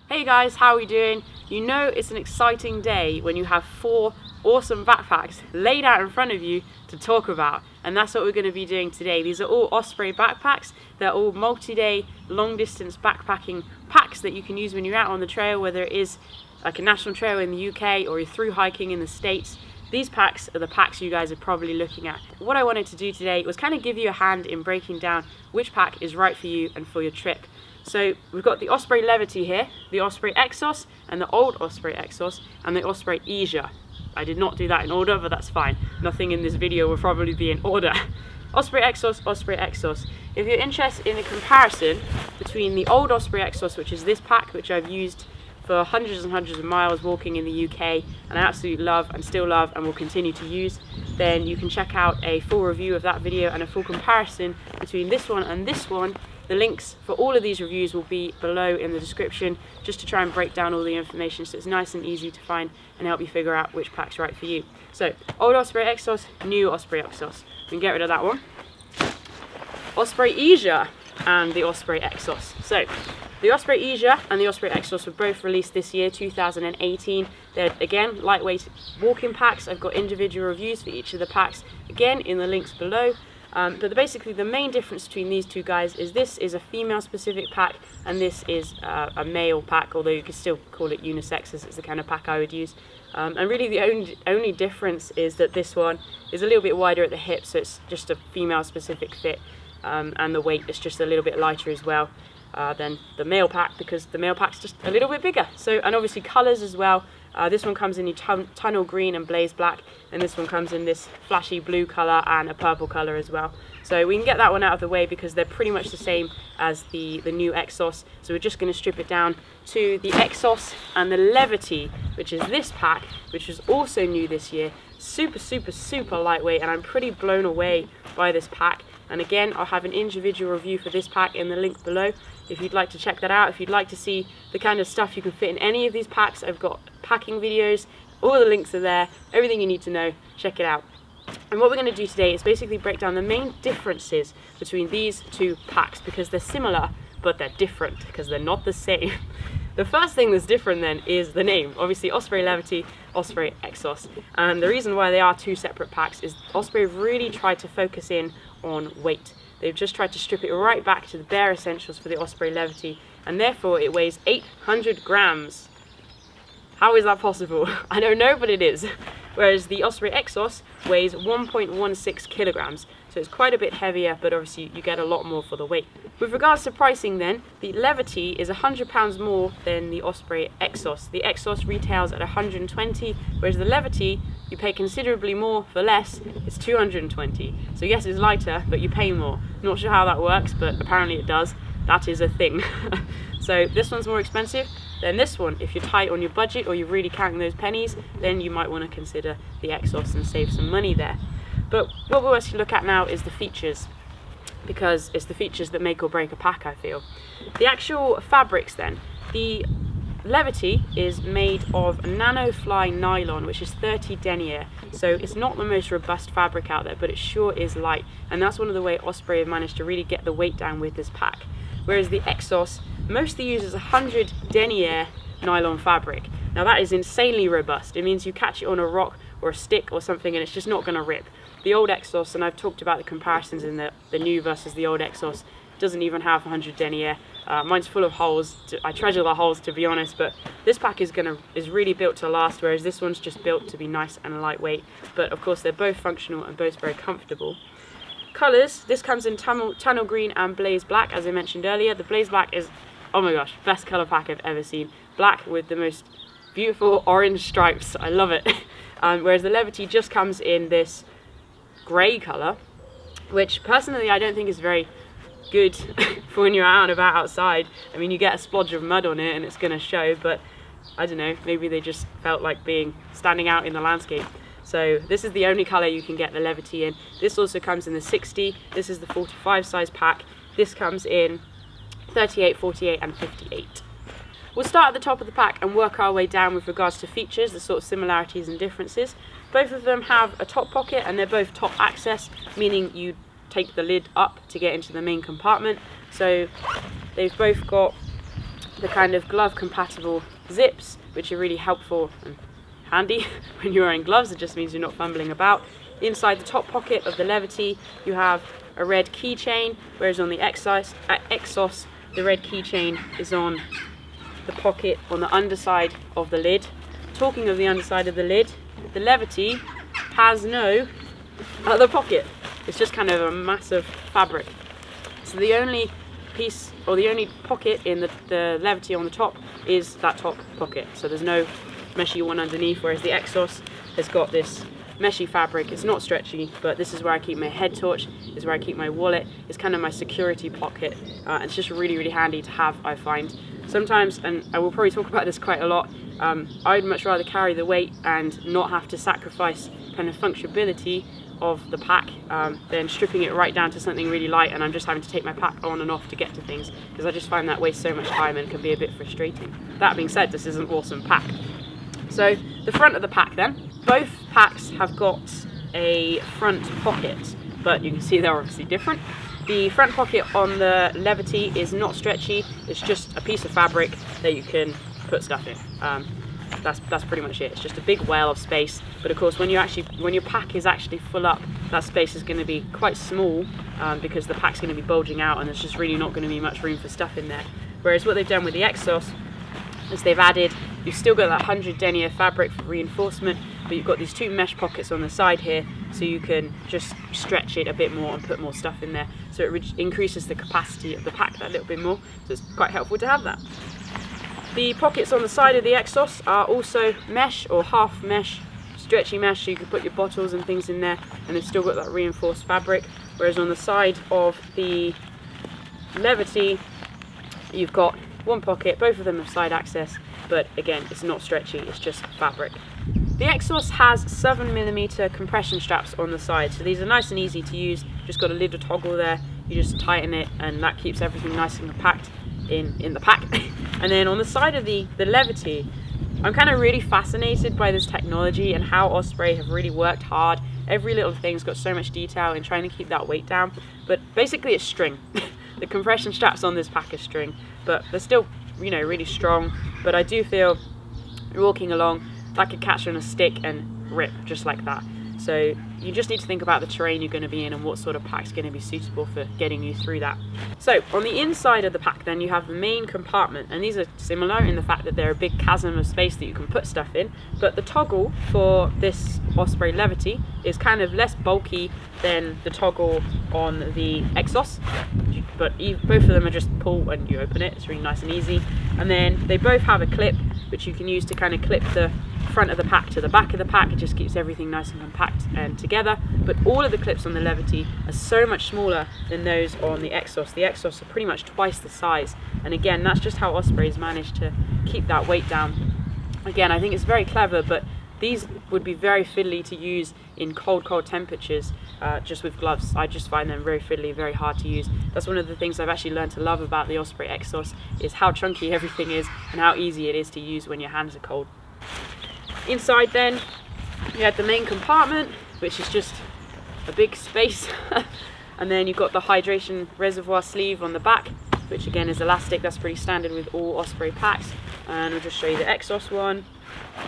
Hey guys, how are we doing? You know it's an exciting day when you have 4 awesome backpacks laid out in front of you to talk about, and that's what we're going to be doing today. These are all Osprey backpacks. They're all multi-day, long-distance backpacking packs that you can use when you're out on the trail, whether it is like a national trail in the UK or you're through hiking in the States. These packs are the packs you guys are probably looking at. What I wanted to do today was kind of give you a hand in breaking down which pack is right for you and for your trip. So we've got the Osprey Levity here, the Osprey Exos, and the old Osprey Exos, and the Osprey Eja. I did not do that in order, but that's fine. Nothing in this video will probably be in order. Osprey Exos, Osprey Exos. If you're interested in a comparison between the old Osprey Exos, which is this pack, which I've used for hundreds and hundreds of miles walking in the UK, and I absolutely love and still love and will continue to use, then you can check out a full review of that video and a full comparison between this one and this one. The links for all of these reviews will be below in the description, just to try and break down all the information so it's nice and easy to find and help you figure out which pack's right for you. So, old Osprey Exos, new Osprey Exos. We can get rid of that one. Osprey Eja and the Osprey Exos. So, the Osprey Eja and the Osprey Exos were both released this year, 2018. They're, again, lightweight walking packs. I've got individual reviews for each of the packs, again, in the links below. But basically the main difference between these two guys is this is a female specific pack and this is a male pack, although you could still call it unisex as it's the kind of pack I would use. And really the only difference is that this one is a little bit wider at the hip, so it's just a female specific fit, and the weight is just a little bit lighter as well than the male pack, because the male pack's just a little bit bigger. So, and obviously colours as well. This one comes in tunnel green and blaze black, and this one comes in this flashy blue colour and a purple colour as well. So we can get that one out of the way because they're pretty much the same as the new Exos. So we're just going to strip it down to the Exos and the Levity, which is this pack, which is also new this year. Super, super, super lightweight, and I'm pretty blown away by this pack. And again, I'll have an individual review for this pack in the link below if you'd like to check that out. If you'd like to see the kind of stuff you can fit in any of these packs, I've got packing videos, all the links are there, everything you need to know, check it out. And what we're going to do today is basically break down the main differences between these two packs, because they're similar, but they're different, because they're not the same. The first thing that's different then is the name. Obviously Osprey Levity, Osprey Exos. And the reason why they are two separate packs is Osprey have really tried to focus in on weight. They've just tried to strip it right back to the bare essentials for the Osprey Levity, and therefore it weighs 800 grams. How is that possible? I don't know, but it is. Whereas the Osprey Exos weighs 1.16 kilograms. So it's quite a bit heavier, but obviously you get a lot more for the weight. With regards to pricing then, the Levity is £100 more than the Osprey Exos. The Exos retails at 120, whereas the Levity, you pay considerably more for less, it's 220. So yes, it's lighter, but you pay more. Not sure how that works, but apparently it does. That is a thing. So this one's more expensive than this one. If you're tight on your budget or you're really counting those pennies, then you might want to consider the Exos and save some money there. But what we'll actually look at now is the features, because it's the features that make or break a pack, I feel. The actual fabrics then. The Levity is made of nanofly nylon, which is 30 denier, so it's not the most robust fabric out there, but it sure is light, and that's one of the ways Osprey have managed to really get the weight down with this pack. Whereas the Exos mostly uses 100 denier nylon fabric. Now that is insanely robust. It means you catch it on a rock or a stick or something and it's just not going to rip. The old Exos, and I've talked about the comparisons in the new versus the old Exos, doesn't even have 100 denier. Mine's full of holes. I treasure the holes, to be honest, but this pack is really built to last, whereas this one's just built to be nice and lightweight. But of course they're both functional and both very comfortable. Colours, this comes in tunnel green and blaze black, as I mentioned earlier. The blaze black is, oh my gosh, best colour pack I've ever seen. Black with the most beautiful orange stripes, I love it. Whereas the Levity just comes in this grey colour, which personally I don't think is very good for when you're out and about outside. I mean, you get a splodge of mud on it and it's going to show, but I don't know, maybe they just felt like standing out in the landscape. So this is the only colour you can get the Levity in. This also comes in the 60, this is the 45 size pack. This comes in 38, 48 and 58. We'll start at the top of the pack and work our way down with regards to features, the sort of similarities and differences. Both of them have a top pocket and they're both top access, meaning you take the lid up to get into the main compartment. So they've both got the kind of glove compatible zips, which are really helpful and handy when you're wearing gloves. It just means you're not fumbling about. Inside the top pocket of the Levity you have a red keychain, whereas on the Exos the red keychain is on the pocket on the underside of the lid. Talking of the underside of the lid, the Levity has no other pocket. It's just kind of a massive fabric. So the only piece, or the only pocket in the Levity on the top is that top pocket. So there's no meshy one underneath, whereas the Exos has got this meshy fabric. It's not stretchy, but this is where I keep my head torch, is where I keep my wallet. It's kind of my security pocket. It's just really, really handy to have, I find. Sometimes, and I will probably talk about this quite a lot, I'd much rather carry the weight and not have to sacrifice kind of functionality of the pack than stripping it right down to something really light and I'm just having to take my pack on and off to get to things, because I just find that wastes so much time and can be a bit frustrating. That being said, this is an awesome pack. So the front of the pack then, both packs have got a front pocket, but you can see they're obviously different. The front pocket on the Levity is not stretchy, it's just a piece of fabric that you can put stuff in. That's pretty much it. It's just a big well of space, but of course when your pack is actually full up, that space is going to be quite small because the pack's going to be bulging out and there's just really not going to be much room for stuff in there. Whereas what they've done with the Exos is they've added, you've still got that 100 denier fabric for reinforcement, but you've got these two mesh pockets on the side here, so you can just stretch it a bit more and put more stuff in there, so it increases the capacity of the pack that little bit more, so it's quite helpful to have that. The pockets on the side of the Exos are also mesh or half mesh, stretchy mesh, so you can put your bottles and things in there, and they've still got that reinforced fabric, whereas on the side of the Levity you've got one pocket. Both of them have side access, but again, it's not stretchy, it's just fabric. The Exos has 7mm compression straps on the side, so these are nice and easy to use. Just got a little toggle there, you just tighten it and that keeps everything nice and compact in the pack. And then on the side of the Levity, I'm kind of really fascinated by this technology and how Osprey have really worked hard. Every little thing's got so much detail in trying to keep that weight down, but basically it's string. The compression straps on this pack are string, but they're still, you know, really strong. But I do feel you're walking along, that could catch on a stick and rip just like that. So you just need to think about the terrain you're going to be in and what sort of pack's going to be suitable for getting you through that. So on the inside of the pack then you have the main compartment, and these are similar in the fact that they're a big chasm of space that you can put stuff in, but the toggle for this Osprey Levity is kind of less bulky than the toggle on the Exos, but both of them are just pull and you open it. It's really nice and easy. And then they both have a clip which you can use to kind of clip the front of the pack to the back of the pack. It just keeps everything nice and compact and together. But all of the clips on the Levity are so much smaller than those on the Exos. The Exos are pretty much twice the size, and again, that's just how Osprey's managed to keep that weight down. Again, I think it's very clever, but these would be very fiddly to use in cold temperatures, just with gloves. I just find them very fiddly, very hard to use. That's one of the things I've actually learned to love about the Osprey Exos, is how chunky everything is and how easy it is to use when your hands are cold. Inside then, you have the main compartment, which is just a big space. And then you've got the hydration reservoir sleeve on the back, which again is elastic. That's pretty standard with all Osprey packs. And I'll just show you the Exos one.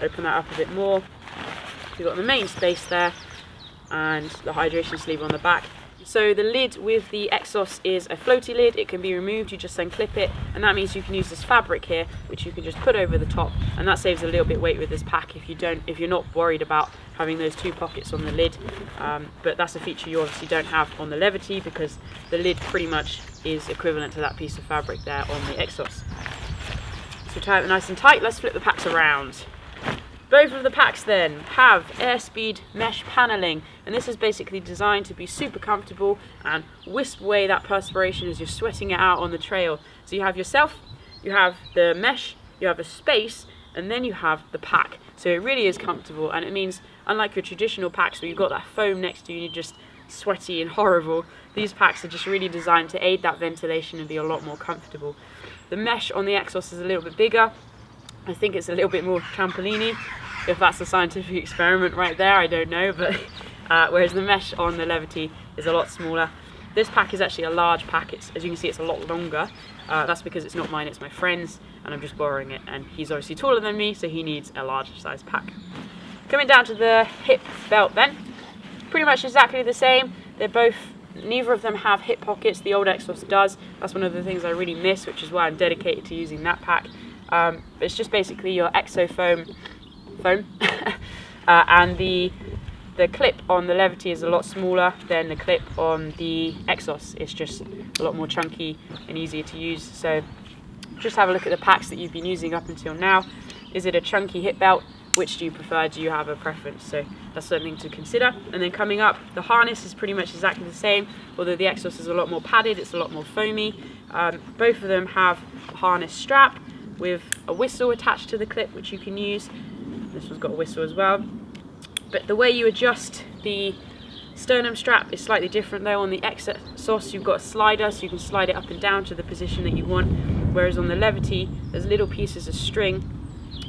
Open that up a bit more. You've got the main space there and the hydration sleeve on the back. So the lid with the Exos is a floaty lid. It can be removed, you just unclip it, and that means you can use this fabric here, which you can just put over the top, and that saves a little bit weight with this pack if you're not worried about having those two pockets on the lid. But that's a feature you obviously don't have on the Levity, because the lid pretty much is equivalent to that piece of fabric there on the Exos. So tie it nice and tight. Let's flip the packs around. Both of the packs then have airspeed mesh paneling, and this is basically designed to be super comfortable and wisp away that perspiration as you're sweating it out on the trail. So you have yourself, you have the mesh, you have a space, and then you have the pack. So it really is comfortable, and it means, unlike your traditional packs where you've got that foam next to you and you're just sweaty and horrible, these packs are just really designed to aid that ventilation and be a lot more comfortable. The mesh on the Exos is a little bit bigger. I think it's a little bit more trampoline-y. If that's a scientific experiment right there, I don't know, but whereas the mesh on the Levity is a lot smaller. This pack is actually a large pack. As you can see, it's a lot longer. That's because it's not mine, it's my friend's, and I'm just borrowing it, and he's obviously taller than me, so he needs a larger size pack. Coming down to the hip belt then, pretty much exactly the same. Neither of them have hip pockets. The old Exos does. That's one of the things I really miss, which is why I'm dedicated to using that pack. It's just basically your Exo foam, and the clip on the Levity is a lot smaller than the clip on the Exos. It's just a lot more chunky and easier to use. So just have a look at the packs that you've been using up until now. Is it a chunky hip belt? Which do you prefer? Do you have a preference? So that's something to consider. And then coming up, the harness is pretty much exactly the same, although the Exos is a lot more padded, it's a lot more foamy. Both of them have a harness strap with a whistle attached to the clip, which you can use. This one's got a whistle as well. But the way you adjust the sternum strap is slightly different though. On the Exos you've got a slider, so you can slide it up and down to the position that you want, whereas on the Levity there's little pieces of string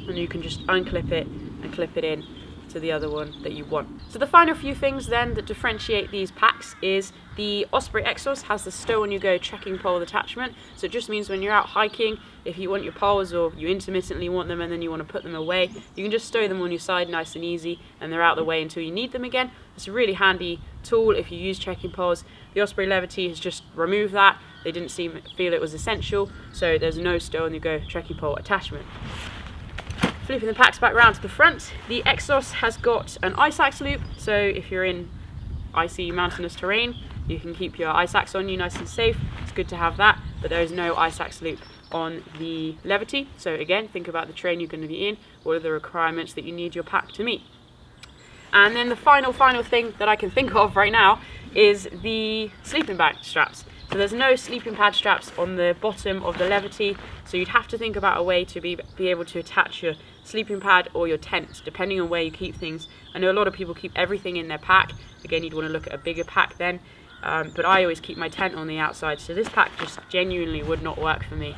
and you can just unclip it and clip it in to the other one that you want. So the final few things then that differentiate these packs is the Osprey Exos has the stow on you go trekking pole attachment. So it just means when you're out hiking, if you want your poles or you intermittently want them and then you want to put them away, you can just stow them on your side nice and easy and they're out of the way until you need them again. It's a really handy tool if you use trekking poles. The Osprey Levity has just removed that. They didn't feel it was essential, so there's no stow on you go trekking pole attachment. Flipping the packs back round to the front, the Exos has got an ice axe loop, so if you're in icy mountainous terrain, you can keep your ice axe on you nice and safe. It's good to have that, but there is no ice axe loop on the Levity. So again, think about the terrain you're going to be in, what are the requirements that you need your pack to meet. And then the final thing that I can think of right now is the sleeping bag straps. So there's no sleeping pad straps on the bottom of the Levity, so you'd have to think about a way to be able to attach your sleeping pad or your tent, depending on where you keep things. I know a lot of people keep everything in their pack. Again, you'd want to look at a bigger pack then, but I always keep my tent on the outside, so this pack just genuinely would not work for me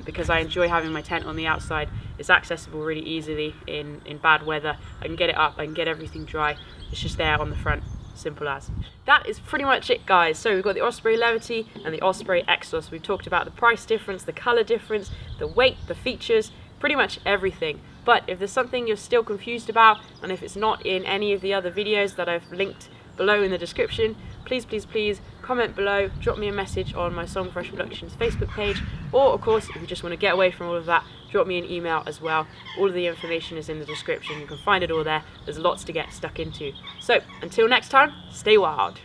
because I enjoy having my tent on the outside. It's accessible really easily in bad weather. I can get it up, I can get everything dry. It's just there on the front. Simple as. That is pretty much it, guys. So we've got the Osprey Levity and the Osprey Exos. We've talked about the price difference, the color difference, the weight, the features, pretty much everything. But if there's something you're still confused about, and if it's not in any of the other videos that I've linked below in the description, please comment below, drop me a message on my Song Fresh Productions Facebook page, or of course if you just want to get away from all of that, drop me an email as well. All of the information is in the description, you can find it all there. There's lots to get stuck into. So until next time, stay wild.